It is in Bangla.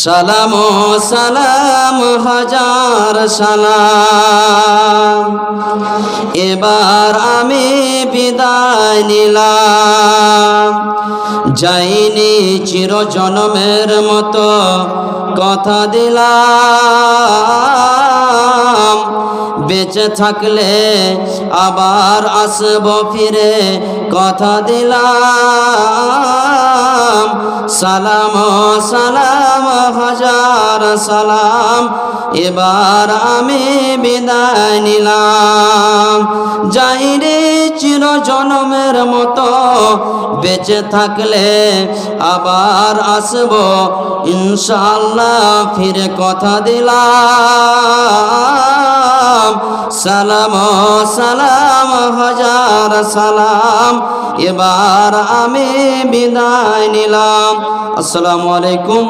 সালাম সালাম হাজার সালাম। এবার আমি বিদায় নিলাম, যাইনি চিরজনমের মতো কথা দিলাম, বেঁচে থাকলে আবার আসব ফিরে কথা দিলাম। সালাম সালাম হাজার সালাম, এবার আমি বিদায় নিলাম, যাই রে চিরজনমের মতো বেঁচে থাকলে আবার আসব ইনশাআল্লাহ ফিরে কথা দিলাম। সালাম সালাম হাজার সালাম, এবার আমি বিদায় নিলাম। আসসালামু আলাইকুম।